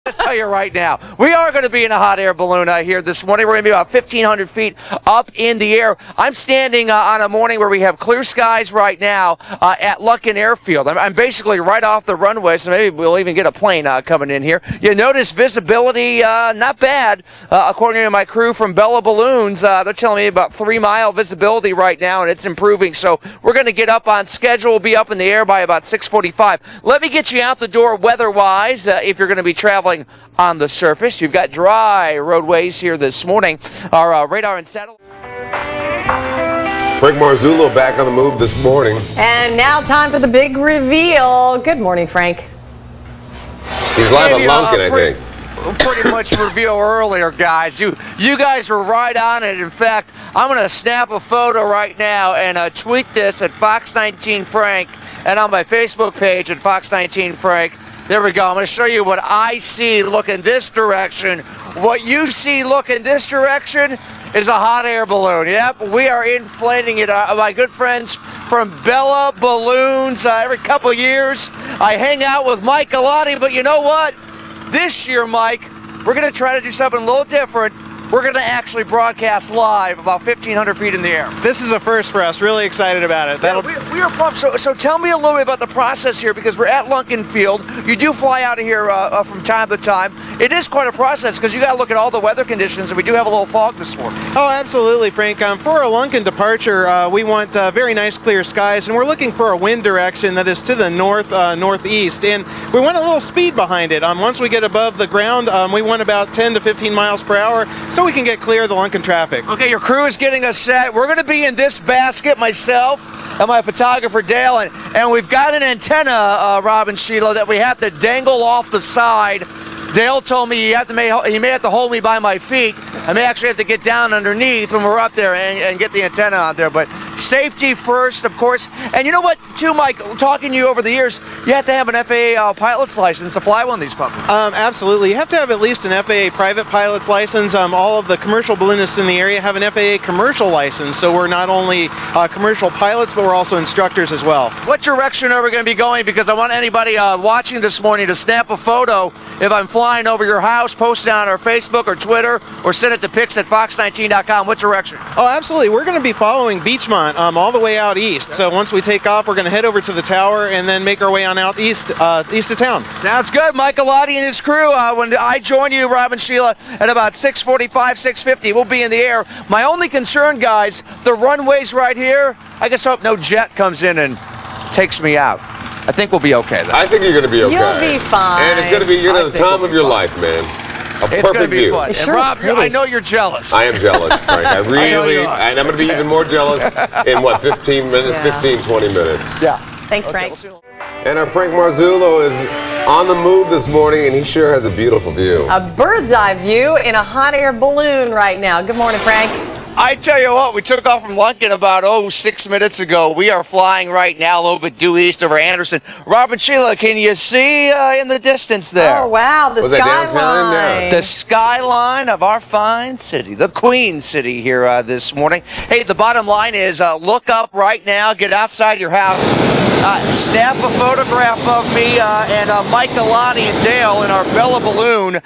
Let's tell you right now, we are going to be in a hot air balloon here this morning. We're going to be about 1,500 feet up in the air. I'm standing on a morning where we have clear skies right now at Lunken Airfield. I'm basically right off the runway, so maybe we'll even get a plane coming in here. You notice visibility not bad, according to my crew from Bella Balloons. They're telling me about 3-mile visibility right now, and it's improving. So we're going to get up on schedule. We'll be up in the air by about 6:45. Let me get you out the door weather-wise if you're going to be traveling on the surface. You've got dry roadways here this morning. Our radar and satellite. Frank Marzullo back on the move this morning. And now time for the big reveal. Good morning, Frank. He's live at Lunken, I think. Pretty much reveal earlier, guys. You guys were right on it. In fact, I'm going to snap a photo right now and tweet this at Fox 19 Frank and on my Facebook page at Fox 19 Frank. There we go. I'm going to show you what I see looking this direction. What you see looking this direction is a hot air balloon. Yep, we are inflating it. My good friends from Bella Balloons. Every couple years, I hang out with Mike Galati, but you know what? This year, Mike, we're going to try to do something a little different. We're going to actually broadcast live about 1,500 feet in the air. This is a first for us. Really excited about it. Yeah, we are pumped. So tell me a little bit about the process here, because we're at Lunken Field. You do fly out of here from time to time. It is quite a process because you got to look at all the weather conditions, and we do have a little fog this morning. Oh, absolutely, Frank. For a Lunken departure, we want very nice clear skies, and we're looking for a wind direction that is to the northeast, and we want a little speed behind it. Once we get above the ground, we want about 10 to 15 miles per hour, so we can get clear of the Lunken traffic. Okay, your crew is getting us set. We're going to be in this basket, myself and my photographer Dale, and we've got an antenna, Rob and Sheila, that we have to dangle off the side. Dale told me he may have to hold me by my feet. I may actually have to get down underneath when we're up there and get the antenna out there. But safety first, of course. And you know what, too, Mike, talking to you over the years, you have to have an FAA pilot's license to fly one of these puppies. Absolutely. You have to have at least an FAA private pilot's license. All of the commercial balloonists in the area have an FAA commercial license. So we're not only commercial pilots, but we're also instructors as well. What direction are we going to be going? Because I want anybody watching this morning to snap a photo if I'm flying over your house, post it on our Facebook or Twitter, or send it to pics at fox19.com. What direction? Oh, absolutely. We're going to be following Beachmont all the way out east. So once we take off, we're going to head over to the tower and then make our way on out east of town. Sounds good. Mike Galati and his crew. When I join you, Rob and Sheila, at about 6:45, 6:50, we'll be in the air. My only concern, guys, the runway's right here. I just hope no jet comes in and takes me out. I think we'll be okay, though. I think you're going to be okay. You'll be fine. And it's going to be the time of your life, man. It's going to be fun. It And sure Rob, is pretty. I know you're jealous. I am jealous, Frank. I really, are. and I'm going to be even more jealous in, 15 minutes, Yeah. 15, 20 minutes. Yeah. Thanks, Okay, Frank. we'll see you. And our Frank Marzullo is on the move this morning, and he sure has a beautiful view. A bird's eye view in a hot air balloon right now. Good morning, Frank. I tell you what, we took off from Lunken about 6 minutes ago. We are flying right now a little bit due east over Anderson. Rob and Sheila, can you see in the distance there? Oh, wow, the Was that downtown? skyline. Yeah. The skyline of our fine city, the Queen City here this morning. Hey, the bottom line is look up right now, get outside your house, snap a photograph of me and Mike Galati and Dale in our Bella Balloon.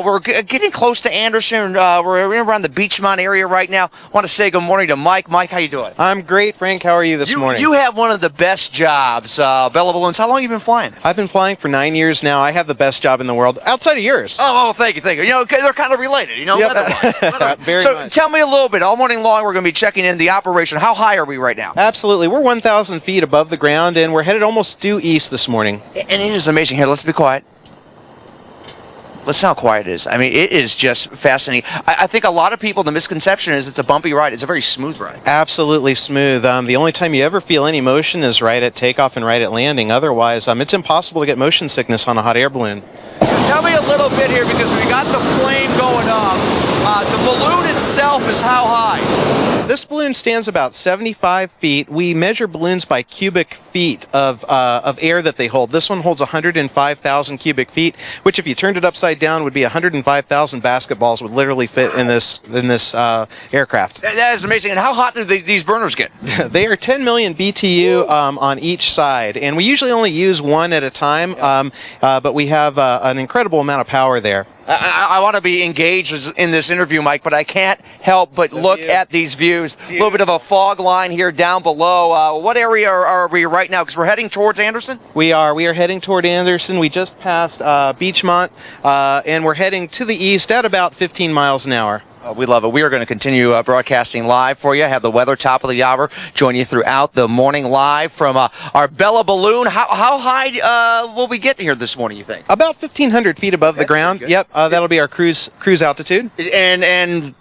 We're getting close to Anderson. We're around the Beachmont area right now. Want to say good morning to Mike. Mike, how you doing? I'm great, Frank. How are you this morning? You have one of the best jobs, Bella Balloons. How long have you been flying? I've been flying for 9 years now. I have the best job in the world, outside of yours. Oh, thank you. You know, they're kind of related, you know. Yep. weather-wise. Very So much. tell me a little bit. All morning long, we're going to be checking in the operation. How high are we right now? Absolutely. We're 1,000 feet above the ground, and we're headed almost due east this morning. And it is amazing. Here, let's be quiet. Listen how quiet it is. I mean, it is just fascinating. I think a lot of people, the misconception is it's a bumpy ride. It's a very smooth ride. Absolutely smooth. The only time you ever feel any motion is right at takeoff and right at landing. Otherwise, it's impossible to get motion sickness on a hot air balloon. Tell me a little bit here, because we got the flame going up. The balloon itself is how high? This balloon stands about 75 feet. We measure balloons by cubic feet of air that they hold. This one holds 105,000 cubic feet, which if you turned it upside down would be 105,000 basketballs would literally fit in this aircraft. That is amazing. And how hot do these burners get? They are 10 million BTU on each side, and we usually only use one at a time, but we have an incredible amount of power there. I want to be engaged in this interview, Mike, but I can't help but look at these views. A little bit of a fog line here down below. What area are we right now? Because we're heading towards Anderson? We are heading toward Anderson. We just passed Beachmont, and we're heading to the east at about 15 miles an hour. We love it. We are going to continue broadcasting live for you. Have the weather top of the hour. Join you throughout the morning live from our Bella balloon. How high will we get here this morning, you think? About 1,500 feet above the ground. Yep, that'll be our cruise altitude. And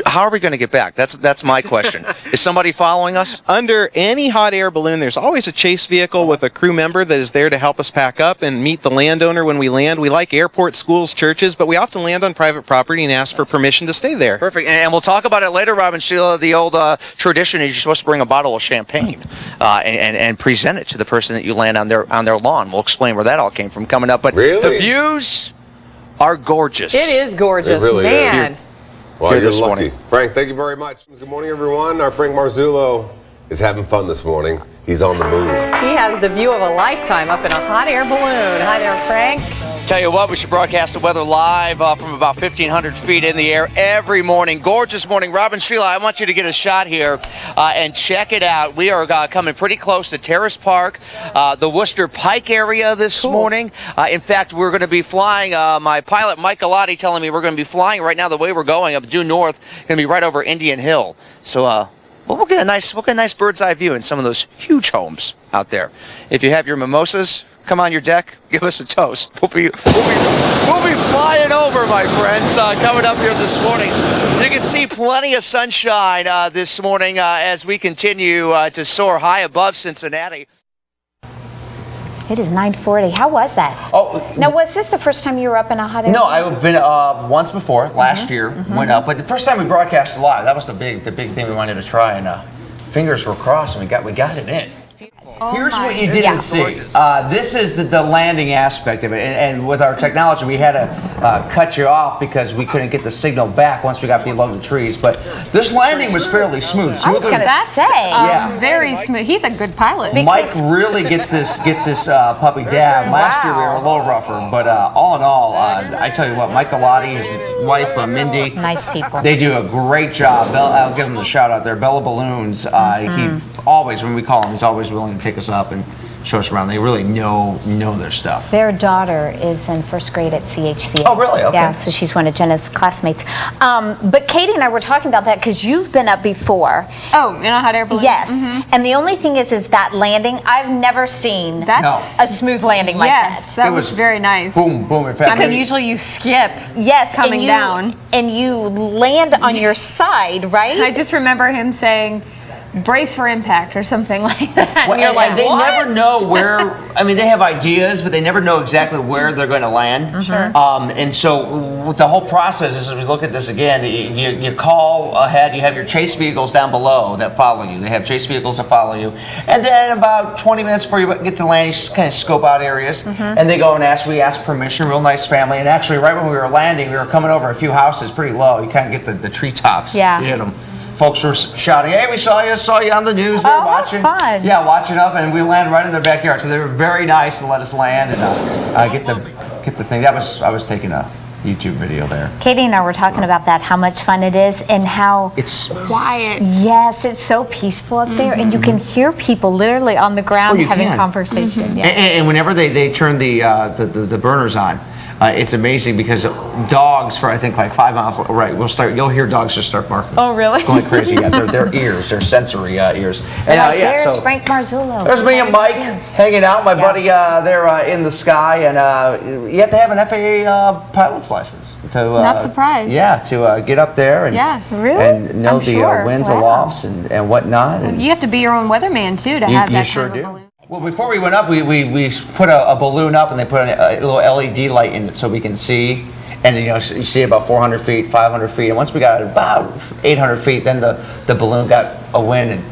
how are we going to get back? That's my question. Is somebody following us? Under any hot air balloon, there's always a chase vehicle with a crew member that is there to help us pack up and meet the landowner when we land. We like airports, schools, churches, but we often land on private property and ask for permission to stay there. Perfect. And we'll talk about it later, Rob and Sheila. The old tradition is you're supposed to bring a bottle of champagne and present it to the person that you land on their lawn. We'll explain where that all came from coming up. But Really? the views are gorgeous. It is gorgeous, It really man. is. Well, Here you're this lucky. morning. Frank, thank you very much. Good morning, everyone. Our Frank Marzullo is having fun this morning. He's on the move. He has the view of a lifetime up in a hot air balloon. Hi there, Frank. Tell you what, we should broadcast the weather live from about 1,500 feet in the air every morning. Gorgeous morning. Rob and Sheila, I want you to get a shot here and check it out. We are coming pretty close to Terrace Park, the Worcester Pike area this morning. In fact, we're going to be flying, my pilot, Mike Galati, telling me we're going to be flying right now the way we're going up due north, going to be right over Indian Hill. So, we'll get a nice bird's eye view in some of those huge homes out there. If you have your mimosas, come on your deck, give us a toast. We'll be flying over, my friends, coming up here this morning. You can see plenty of sunshine this morning as we continue to soar high above Cincinnati. It is 9:40. How was that? Oh, Now, was this the first time you were up in a hot air? no, I've been once before, last year, went up. But the first time we broadcast live, that was the big thing we wanted to try, and fingers were crossed, and we got it in. Here's what you didn't see. This is the landing aspect of it, and with our technology, we had to cut you off because we couldn't get the signal back once we got below the trees. But this landing was fairly smooth. I was going to say. Yeah. Very smooth. He's a good pilot. Mike really gets this puppy down. Last year we were a little rougher, but all in all, I tell you what, Mike Galati, his wife Mindy, Nice people. they do a great job. I'll give them the shout out there. Bella Balloons. He always, when we call him, he's always willing to take us up and show us around. They really know their stuff. Their daughter is in first grade at CHCA. Oh, really? Okay. Yeah, so she's one of Jenna's classmates. But Katie and I were talking about that because you've been up before. Oh, in a hot air balloon? Yes. And the only thing is that landing, I've never seen a smooth landing like Yes, that. that was very nice. Boom, boom. In fact, I mean, usually you skip Yes, coming down. And you land on your side, right? I just remember him saying, brace for impact or something like that. well, and you're like, and they what? never know where. I mean, they have ideas, but they never know exactly where they're going to land. Sure. And so, with the whole process, as we look at this again, you call ahead. You have your chase vehicles down below that follow you. They have chase vehicles that follow you, and then about 20 minutes before you get to land, you just kind of scope out areas, and they go and we ask permission. Real nice family, and actually, right when we were landing, we were coming over a few houses pretty low. You kind of get the treetops. Yeah. You hit them. Folks were shouting, "Hey, we saw you on the news." They're watching. Fun. Yeah, watching up, and we land right in their backyard. So they were very nice to let us land and get the thing. I was taking a YouTube video there. Katie and I were talking about that, how much fun it is and how It's quiet. Yes, it's so peaceful up there, and you can hear people literally on the ground you having can. conversation. Yeah. And whenever they turn the burners on, it's amazing because dogs for I think like 5 miles right you'll hear dogs just start barking. Oh, really? Going crazy. Yeah, their ears, their sensory ears. And There's so Frank Marzullo. there's me and Mike hanging out. My buddy there in the sky, and you have to have an FAA pilot's license to. Not surprised. Yeah, to get up there and really? and know I'm the sure. winds, Wow. lofts, and whatnot. And You have to be your own weatherman, too, to have you that sure kind of do. a balloon. Well, before we went up, we put a balloon up, and they put a little LED light in it so we can see. And you know, you see about 400 feet, 500 feet, and once we got about 800 feet, then the balloon got a wind and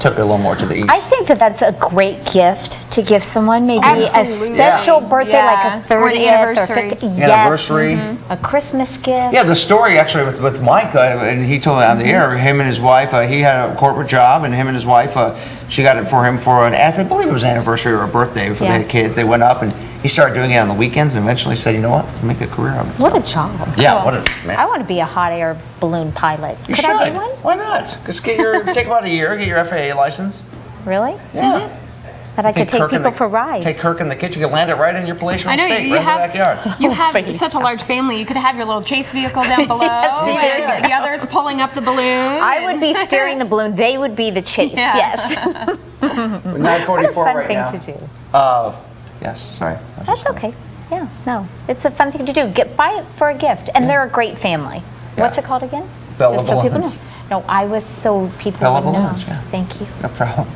took it a little more to the east. I think that that's a great gift to give someone, maybe a Absolutely. special birthday, like a 30th Or an anniversary. or 50th. Anniversary. Yes. A Christmas gift. Yeah, the story actually with Mike, and he told me on the air, him and his wife, he had a corporate job, and him and his wife, she got it for him for I believe it was an anniversary or a birthday before they had kids. They went up, and he started doing it on the weekends, and eventually said, you know what, make a career of it. What a job. Yeah, what a man. I want to be a hot air balloon pilot. You Could should. I be one? Why not? Just take about a year, get your FAA license. Really? Yeah. That I could take people for rides. Take Kirk in the kitchen. You can land it right in your palatial I know estate, you right have, in the backyard. You have Please such a large family. You could have your little chase vehicle down below, and the others pulling up the balloon. I would be steering the balloon. They would be the chase. Yeah. Yes. 9:44 fun right thing now. to do. Yes. Sorry. That's okay. Yeah. No, it's a fun thing to do. Buy it for a gift, and they're a great family. What's it called again? Bella Just so people know. Balloons. No, I was so people Bella would know. Balloons, yeah. Thank you. No problem.